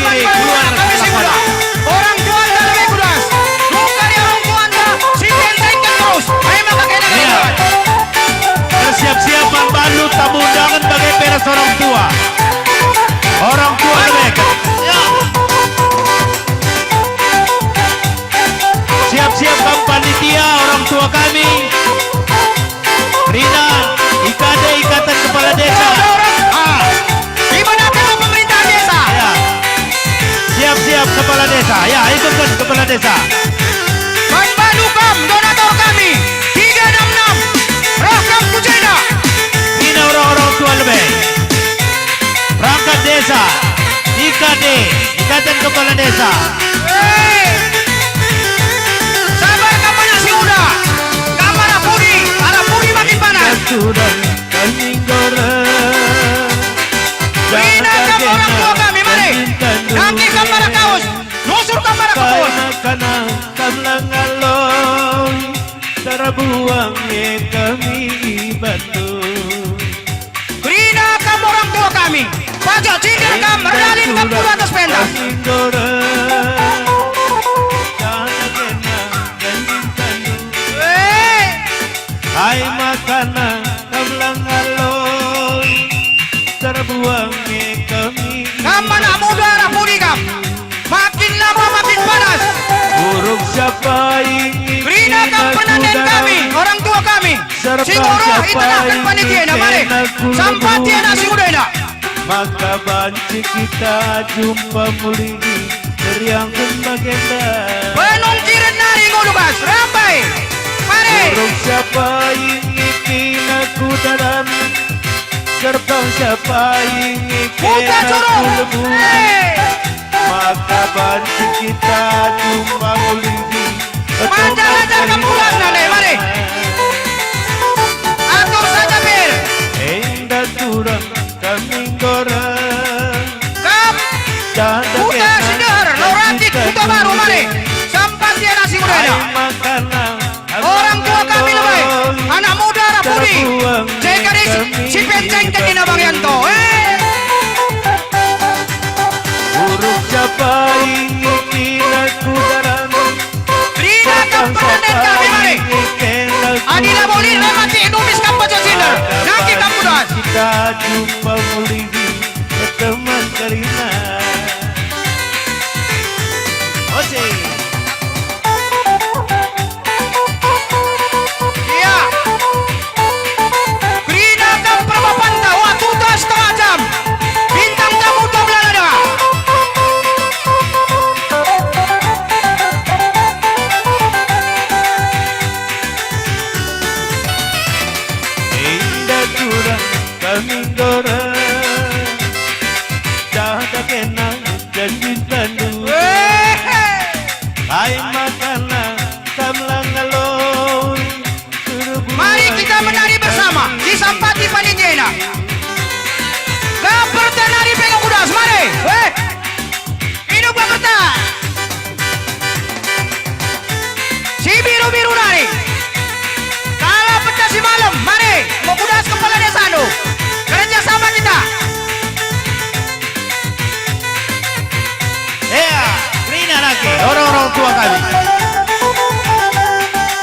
kiri keluar kami si muda. Orang tua anda lebih kudas. Luka di orang tua anda. Si bentengkan terus. Ayo maka kena Iya. Bersiap-siap membalut tamu undangan bagai peras orang tua. Orang tua mereka. Ya. Siap-siap panitia orang tua kami. Rina, IKD Ikatan Kepala Desa. Di mana kalau pemerintah desa? Ya. Siap-siap Kepala Desa. Ya, ikutkan Kepala Desa. Bandukam donatur kami 366 Rakam Kujena. Ini orang-orang tua lebih. Perangkat desa, IKD, Ikatan Kepala Desa. Sabar kampanye si muda. Kamar Puri makin panas. Sudah kami goreng. Rina kamu orang tua kami mari. Nanti kamar kaos. Nusur kamar kebun. Karena kamlang aloy, terabuang ye kami bantu. Rina kamu orang tua kami. Pajak cindir kamu berdalin kamu atas pentas. Kami goreng. Karena kena ganjing tandu. Hai makanan kamlang aloy, terbuang ye kami. Kamana muda Puri kam. Makin lama makin panas. Buruk siapa ingin Rina kam penanen kami, orang tua kami. Si guru itahkan panitia na mari. Sampati na si muda na. Maka banci kita jumpa muli teriangkan bagenda. Penung kirin nari ngulugas. Rampai. Mari. Buruk siapa ingin kinaku dalam, serta siapa ingin Buka curug. lebu. Maka banci kita jumpa muli. Manjal-manjal kepulang nane, mari. Atur saja bir. Endah turang kami goreng. Kam. Buka sinar. Loratik. Buka baru mari. Sampati na si muda na. Orang tua kami lebay. Anak muda Puri. Jika si penceng kan dinabang yanto. Buruk siapa ingin kinaku dalam, Rina kam penanen kami mari. Adila boleh remati Indomis kam baca sinar. Nanti kamu das. Kita jumpa muli teman Karina. Oke. Iya. Rina kam perbapanda. Waktu dah setengah jam. Bintang tamu doblan ada. Indah turang kami goreng. Dah kena janji tandu. Hai makanan kamlang aloy. Mari kita menari bersama di Sampati Panitiena. Gaperta nari pegang kudas, mari. Hidup Gaperta. Si biru-biru nari. Kalah pecah si malam, mari. Mau kudas kepala desa anu. Kerja sama kita. Ya, Rina lagi orang-orang tua kami.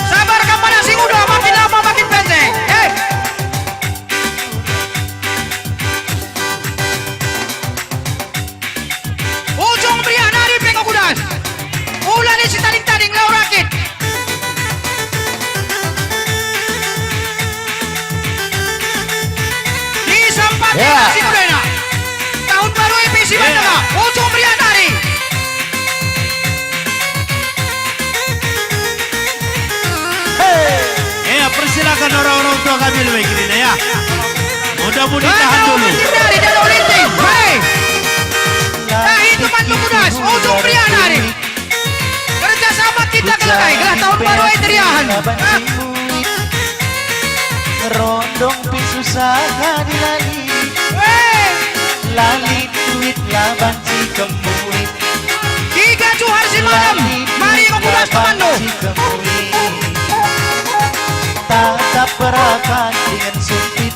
Sabar kepada si muda, makin lama makin pendek. Ujung pria nari pegang kudas. Ulan si taling-taling lau rakit. Di Sampati si muda na. Tahun baru EPC Bandung. Ujung pria nari. Ya, persilakan orang-orang tua kami lebih Rina ya. Mudah-mudahan tahan dulu. Dari jalur linting. Hei. Nah itu mantu kudas. Ujung pria nari. Kerja sama kita kelai. Gelah tahun baru teriahan. Rondong pisu saga dilali, lali duit laban si kemuit. 3 Juhar si malam. Mari mengulas pemandu. Tatap perakan dengan sumpit,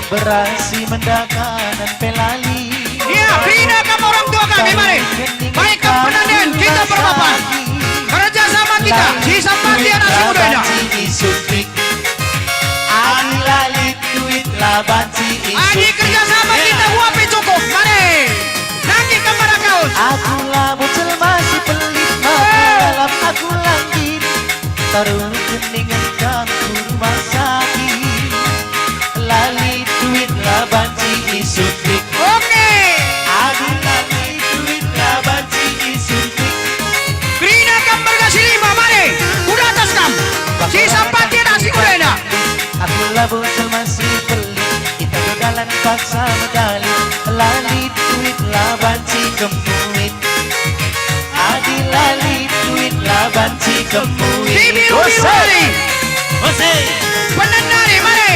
berasi mendakan dan pelali. Ya, Rina mari. Baikkan penandian kita berpapan. Kerjasama kita, si Sampatian nasi muda ini. Adi lalit duit laban si Adi kerjasama kita wapi cukup, mari. Nanti kepada kaus. Aku labu masih pelit malam aku langgit taruh keningan kamu rumah sakit lalit duit laban si isuntik Oke. Adi lalit duit laban si isuntik Krina gambar kasih 5, mari. Udah atas kam. Si Sampatian nasi muda ini. Aku labu masih pelit kita dodalan paksa medali lalit duit laban si kemuit Adi lalit duit laban si kemuit Si biru mari. Jose. Penendari, mari.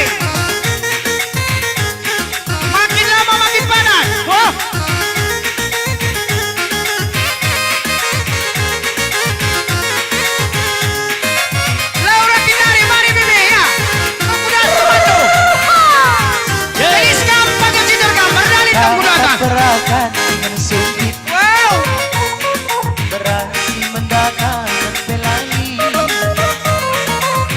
Makin lama makin panas. Wah. Laura Pinari, mari bibi ya. Udah bantu. Jadi sekarang pakai cinder gambar dari kamu datang. Berakan dengan sulit Wow. berasi mendakan belali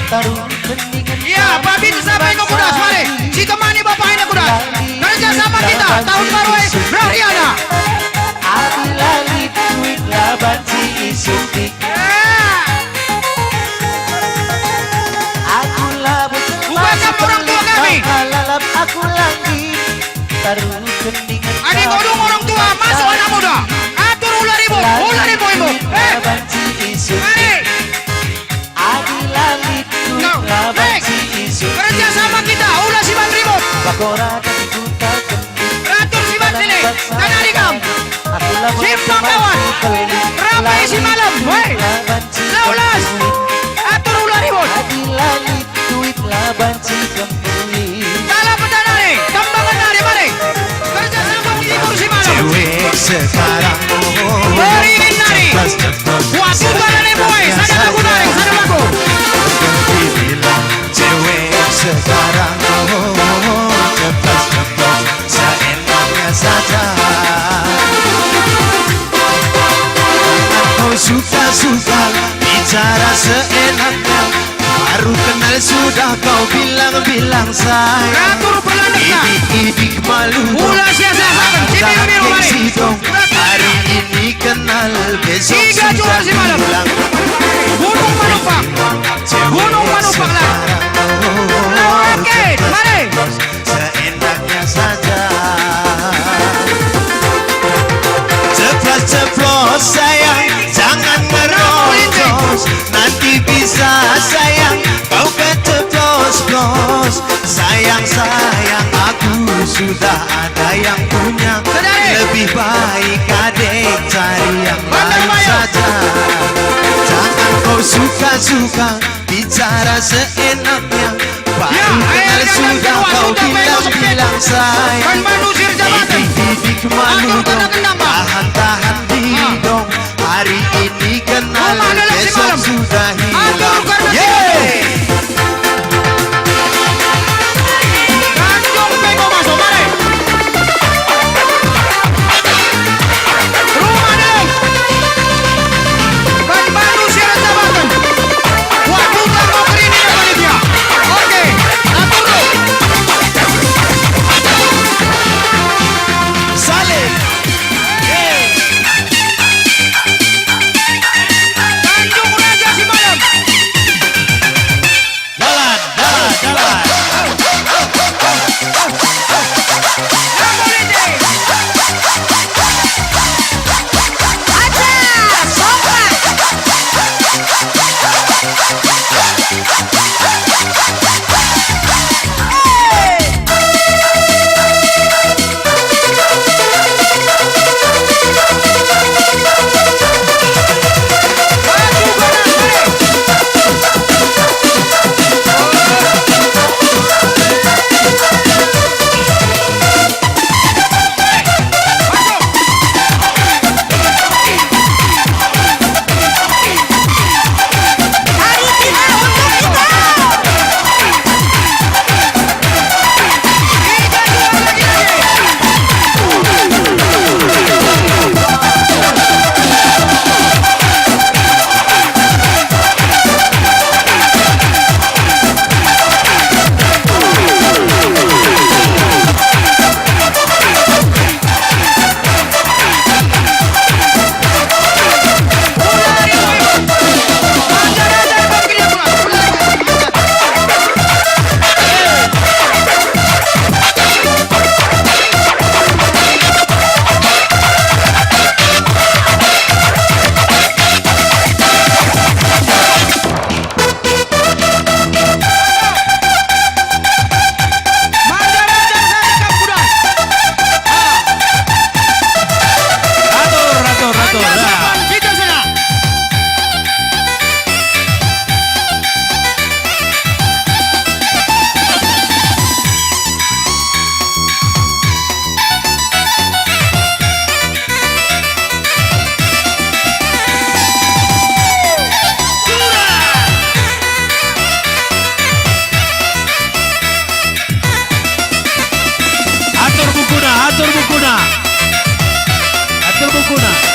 taruh keningan Iya, babi itu sampai ke kudas, mari. Si temani bapak ini kudas. Kerja sama kita, tahun baru Brahriana. Adi lalit duit laban si isuntik Aku labu Bukan orang tua kami. lalap aku lagi taruh keningan Adik kodong orang tua, masuk anak muda. Atur ular ibu ibu. laban si Mari. isuntik Adi lalit duit No, laban next. si isuntik Kerja sama kita, ulah si Bang Ribut. Bakora dan buta gendut Ratur si Bang sini. Tanah di kam. Aku labu Simpang kawan. Ramai si malam. Woi. Laulas. Atur ular ibu. Adi lalit duit laban si kemuit Salah pendanari. Tembangan nari, mari. Kerja sama tidur si malam. Cewek sekarang Hari ini nari. Waktu badan ibu, sana lagu nari, sana lagu. dibilang cewek sekarang ceplas-ceplos seenaknya saja. Kau suka-suka bicara seenaknya, baru kenal sudah kau bilang-bilang sayang. Ratur berlandaknya. Idik malu Ulah sia-siakan. Si biru-biru, mari. hari ini kenal besok Tiga jual sudah si malam. hilang Gunung Manupak. Gunung Manupak lah. Oke, mari. seenaknya saja ceplos-ceplos sayang jangan merocos nanti bisa sayang kau keceplos-plos sayang aku sudah ada yang punya Saudari. lebih baik adek cari yang Bandar lain Bayu. saja jangan kau suka-suka bicara seenaknya baru Ya, kenal air sudah datang kau kedua, sudah bilang Kan sayang manusir jabatan. Didik malu Atur kena dong kendang, Pak. tahan diri Ah. dong hari ini kenal Rumah dalam si besok malam. sudah hilang Atur karena Yeay. Tanjung Bego masuk, mari. Rumah dalam. Kan manusir jabatan. Waktu tambah kerini dan panitia. Oke, atur dulu. Salim Tanjung Raja si malam. Atur bukuna.